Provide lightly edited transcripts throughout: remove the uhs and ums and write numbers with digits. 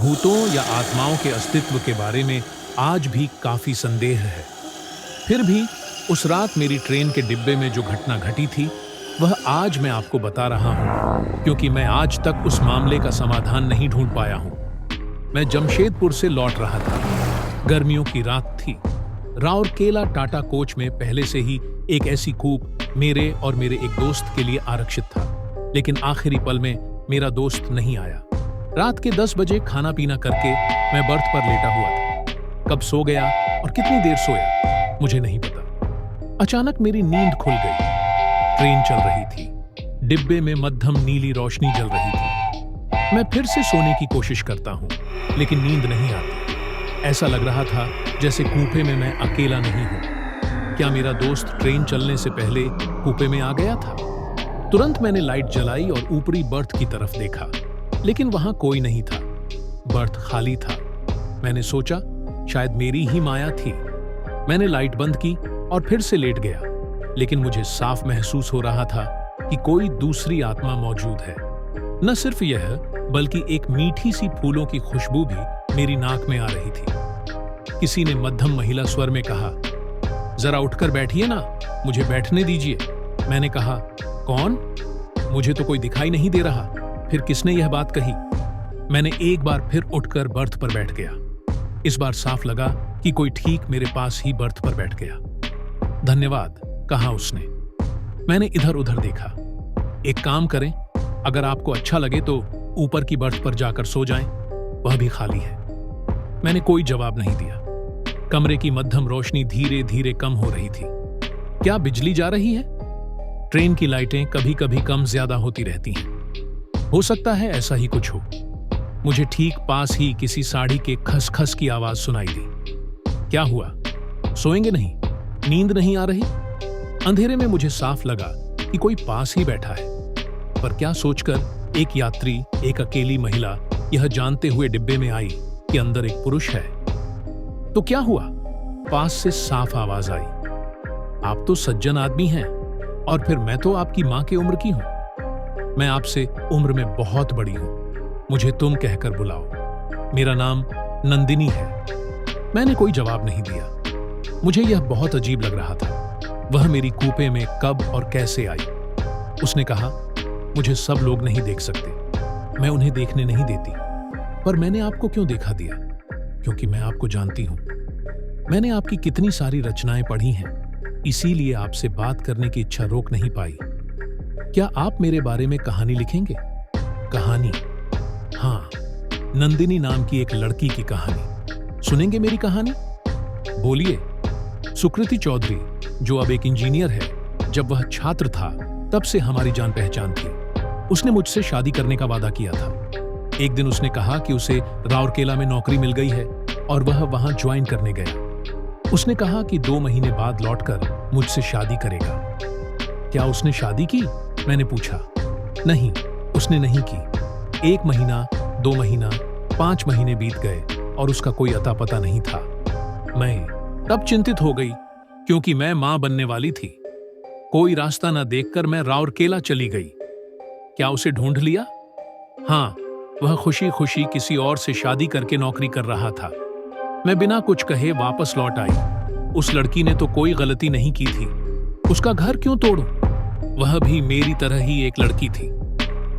भूतों या आत्माओं के अस्तित्व के बारे में आज भी काफी संदेह है। फिर भी उस रात मेरी ट्रेन के डिब्बे में जो घटना घटी थी वह आज मैं आपको बता रहा हूं, क्योंकि मैं आज तक उस मामले का समाधान नहीं ढूंढ पाया हूं। मैं जमशेदपुर से लौट रहा था। गर्मियों की रात थी। राउरकेला टाटा कोच में पहले से ही एक ऐसी कूप मेरे और मेरे एक दोस्त के लिए आरक्षित था, लेकिन आखिरी पल में मेरा दोस्त नहीं आया। रात के 10 बजे खाना पीना करके मैं बर्थ पर लेटा हुआ था। कब सो गया और कितनी देर सोया मुझे नहीं पता। अचानक मेरी नींद खुल गई। ट्रेन चल रही थी। डिब्बे में मध्यम नीली रोशनी जल रही थी। मैं फिर से सोने की कोशिश करता हूं, लेकिन नींद नहीं आती। ऐसा लग रहा था जैसे कूपे में मैं अकेला नहीं हूं। क्या मेरा दोस्त ट्रेन चलने से पहले कूपे में आ गया था? तुरंत मैंने लाइट जलाई और ऊपरी बर्थ की तरफ देखा, लेकिन वहां कोई नहीं था। बर्थ खाली था। मैंने सोचा शायद मेरी ही माया थी। मैंने लाइट बंद की और फिर से लेट गया, लेकिन मुझे साफ महसूस हो रहा था कि कोई दूसरी आत्मा मौजूद है। न सिर्फ यह, बल्कि एक मीठी सी फूलों की खुशबू भी मेरी नाक में आ रही थी। किसी ने मध्यम महिला स्वर में कहा, जरा उठकर बैठिए ना, मुझे बैठने दीजिए। मैंने कहा, कौन? मुझे तो कोई दिखाई नहीं दे रहा। फिर किसने यह बात कही? मैंने एक बार फिर उठकर बर्थ पर बैठ गया। इस बार साफ लगा कि कोई ठीक मेरे पास ही बर्थ पर बैठ गया। धन्यवाद, कहा उसने। मैंने इधर उधर देखा। एक काम करें, अगर आपको अच्छा लगे तो ऊपर की बर्थ पर जाकर सो जाएं, वह भी खाली है। मैंने कोई जवाब नहीं दिया। कमरे की मध्यम रोशनी धीरे धीरे कम हो रही थी। क्या बिजली जा रही है? ट्रेन की लाइटें कभी कभी कम ज्यादा होती रहती हैं। हो सकता है ऐसा ही कुछ हो। मुझे ठीक पास ही किसी साड़ी के खसखस की आवाज सुनाई दी। क्या हुआ? सोएंगे नहीं? नींद नहीं आ रही? अंधेरे में मुझे साफ लगा कि कोई पास ही बैठा है। पर क्या सोचकर एक यात्री, एक अकेली महिला यह जानते हुए डिब्बे में आई कि अंदर एक पुरुष है। तो क्या हुआ? पास से साफ आवाज आई, आप तो सज्जन आदमी हैं, और फिर मैं तो आपकी मां की उम्र की हूं। मैं आपसे उम्र में बहुत बड़ी हूं। मुझे तुम कहकर बुलाओ। मेरा नाम नंदिनी है। मैंने कोई जवाब नहीं दिया। मुझे यह बहुत अजीब लग रहा था। वह मेरी कूपे में कब और कैसे आई? उसने कहा, मुझे सब लोग नहीं देख सकते, मैं उन्हें देखने नहीं देती। पर मैंने आपको क्यों देखा दिया? क्योंकि मैं आपको जानती हूं। मैंने आपकी कितनी सारी रचनाएं पढ़ी हैं, इसीलिए आपसे बात करने की इच्छा रोक नहीं पाई। क्या आप मेरे बारे में कहानी लिखेंगे? कहानी? हाँ, नंदिनी नाम की एक लड़की की कहानी। सुनेंगे मेरी कहानी? बोलिए। सुकृति चौधरी, जो अब एक इंजीनियर है, जब वह छात्र था तब से हमारी जान पहचान थी। उसने मुझसे शादी करने का वादा किया था। एक दिन उसने कहा कि उसे राउरकेला में नौकरी मिल गई है और वह वहां ज्वाइन करने गया। उसने कहा कि 2 महीने बाद लौटकर मुझसे शादी करेगा। क्या उसने शादी की? मैंने पूछा। नहीं, उसने नहीं की। 1 महीना, 2 महीना, 5 महीने बीत गए और उसका कोई अता पता नहीं था। मैं तब चिंतित हो गई, क्योंकि मैं मां बनने वाली थी। कोई रास्ता न देखकर मैं राउरकेला चली गई। क्या उसे ढूंढ लिया? हाँ, वह खुशी खुशी किसी और से शादी करके नौकरी कर रहा था। मैं बिना कुछ कहे वापस लौट आई। उस लड़की ने तो कोई गलती नहीं की थी। उसका घर क्यों तोड़ूं? वह भी मेरी तरह ही एक लड़की थी।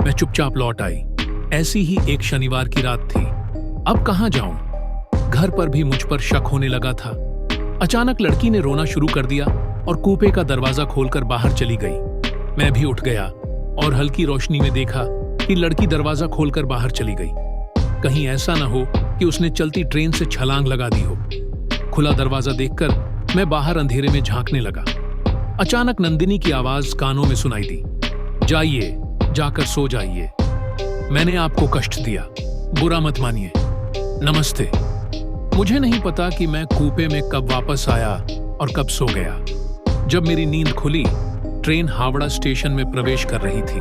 मैं चुपचाप लौट आई। ऐसी ही एक शनिवार की रात थी। अब कहां जाऊं? घर पर भी मुझ पर शक होने लगा था। अचानक लड़की ने रोना शुरू कर दिया और कूपे का दरवाजा खोलकर बाहर चली गई। मैं भी उठ गया और हल्की रोशनी में देखा कि लड़की दरवाजा खोलकर बाहर चली गई। कहीं ऐसा न हो कि उसने चलती ट्रेन से छलांग लगा दी हो। खुला दरवाजा देखकर मैं बाहर अंधेरे में झांकने लगा। अचानक नंदिनी की आवाज कानों में सुनाई दी, जाइए, जाकर सो जाइए। मैंने आपको कष्ट दिया, बुरा मत मानिए। नमस्ते। मुझे नहीं पता कि मैं कूपे में कब वापस आया और कब सो गया। जब मेरी नींद खुली, ट्रेन हावड़ा स्टेशन में प्रवेश कर रही थी।